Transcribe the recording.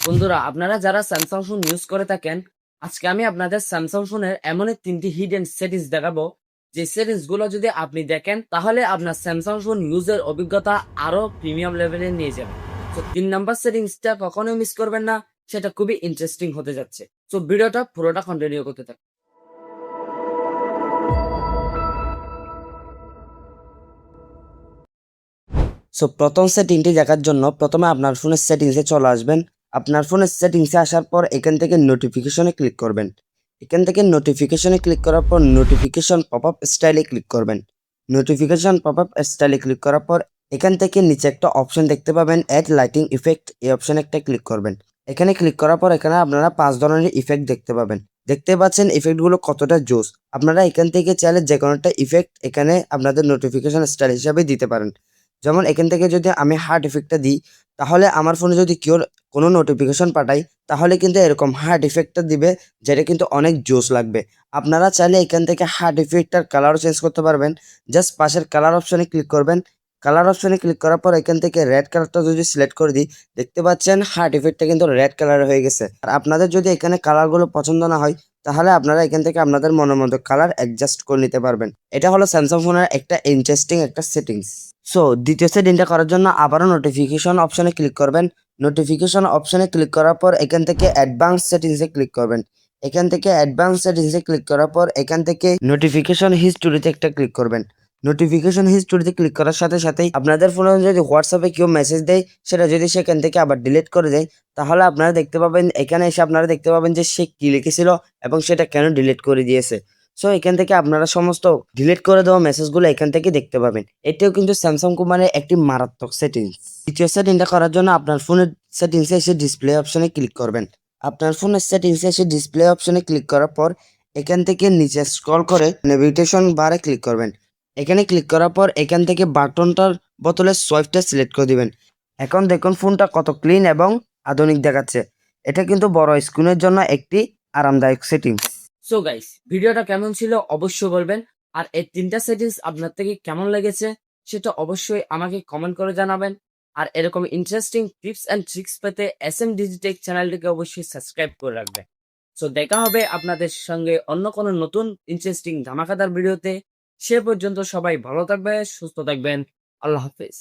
বন্ধুরা, আপনারা যারা স্যামসাং ফোন ইউজ করে থাকেন, আজকে আমি আপনাদের স্যামসাং ফোনের এমন 3টি হিডেন সেটিংস দেখাবো, যে সেটিংস গুলো যদি আপনি দেখেন তাহলে আপনার স্যামসাং ফোন ইউজের অভিজ্ঞতা আরো প্রিমিয়াম লেভেলে নিয়ে যাবে। তো 3 নাম্বার সেটিংসটা কখনোই মিস করবেন না, সেটা খুবই ইন্টারেস্টিং হতে যাচ্ছে। তো ভিডিওটা পুরোটা কন্টিনিউ করতে থাকুন। সো প্রথম সেটিংটি দেখার জন্য প্রথমে আপনার ফোনের সেটিংসে চলে আসবেন। আপনার ফোনের সেটিংসে আসার পর এখান থেকে নোটিফিকেশনে ক্লিক করবেন। এখান থেকে নোটিফিকেশনে ক্লিক করার পর নোটিফিকেশন পপআপ স্টাইলে ক্লিক করবেন। নোটিফিকেশন পপআপ স্টাইলে ক্লিক করার পর এখান থেকে নিচে একটা অপশন দেখতে পাবেন, অ্যাড লাইটিং ইফেক্ট। এই অপশনে একটা ক্লিক করবেন। এখানে ক্লিক করার পর এখানে আপনারা 5 ধরনের ইফেক্ট দেখতে পাবেন। দেখতে পাচ্ছেন ইফেক্টগুলো কতটা জোস। আপনারা এখান থেকে চাইলে যে কোনো একটা ইফেক্ট এখানে আপনাদের নোটিফিকেশন স্টাইল হিসাবে দিতে পারেন। যেমন এখান থেকে যদি আমি হার্ট ইফেক্টটা দিই, তাহলে আমার ফোনে যদি কেউ কোনো নোটিফিকেশন পাঠাই, তাহলে কিন্তু এরকম হার্ট ইফেক্টটা দিবে, যেটা কিন্তু অনেক জোস লাগবে। আপনারা চাইলে এখান থেকে হার্ট ইফেক্টটার কালারও চেঞ্জ করতে পারবেন। জাস্ট পাশের কালার অপশনে ক্লিক করবেন। কালার অপশনে ক্লিক করার পর এখান থেকে রেড কালারটা যদি সিলেক্ট করে দিই, দেখতে পাচ্ছেন হার্ট ইফেক্টটা কিন্তু রেড কালার হয়ে গেছে। আর আপনাদের যদি এখানে কালারগুলো পছন্দ না হয়, তাহলে আপনারা এখান থেকে আপনাদের মনের মতো কালার অ্যাডজাস্ট করে নিতে পারবেন। এটা হলো স্যামসাং ফোনের একটা ইন্টারেস্টিং একটা সেটিংস। সো দ্বিতীয় সেটিংটা করার জন্য আবারও নোটিফিকেশন অপশনে ক্লিক করবেন। নোটিফিকেশন অপশনে ক্লিক করার পর এখান থেকে অ্যাডভান্স সেটিংসে ক্লিক করবেন। এখান থেকে অ্যাডভান্স সেটিংসে ক্লিক করার পর এখান থেকে নোটিফিকেশন হিস্টোরিতে একটা ক্লিক করবেন। নোটিফিকেশন হিস্টোরিতে ক্লিক করার সাথে সাথেই আপনাদের ফোনে যদি হোয়াটসঅ্যাপে কেউ মেসেজ দেয়, সেটা যদি সেখান থেকে আবার ডিলিট করে দেয়, তাহলে আপনারা দেখতে পাবেন, এখানে এসে আপনারা দেখতে পাবেন যে সে কি লিখেছিল এবং সেটা কেন ডিলিট করে দিয়েছে। সো এখান থেকে আপনারা সমস্ত ডিলিট করে দেওয়া মেসেজগুলো এখান থেকে দেখতে পাবেন। এটাও কিন্তু স্যামসাং কোম্পানির একটি মারাত্মক সেটিংস। দ্বিতীয় সেটিংটা করার জন্য আপনার ফোনের সেটিংসে এসে ডিসপ্লে অপশনে ক্লিক করবেন। আপনার ফোনের সেটিংসে এসে ডিসপ্লে অপশনে ক্লিক করার পর এখান থেকে নিচে স্ক্রল করে নেভিগেশন বারে ক্লিক করবেন। এখানে ক্লিক করার পর এখান থেকে বাটনটার বোতলে সোয়াইপটা সিলেক্ট করে দিবেন। এখন দেখুন ফোনটা কত ক্লিন এবং আধুনিক দেখাচ্ছে। এটা কিন্তু বড় স্ক্রিনের জন্য একটি আরামদায়ক সেটিংস। সো গাইস, ভিডিওটা কেমন ছিল অবশ্যই বলবেন। আর এই 3টা সেটিংস আপনার থেকে কেমন লেগেছে সেটা অবশ্যই আমাকে কমেন্ট করে জানাবেন। আর এরকম ইন্টারেস্টিং টিপস অ্যান্ড ট্রিক্স পেতে SM ডিজিটেক চ্যানেলটিকে অবশ্যই সাবস্ক্রাইব করে রাখবেন। সো দেখা হবে আপনাদের সঙ্গে অন্য কোনো নতুন ইন্টারেস্টিং ধামাকাদার ভিডিওতে। সে পর্যন্ত সবাই ভালো থাকবে, সুস্থ থাকবেন। আল্লাহ হাফেজ।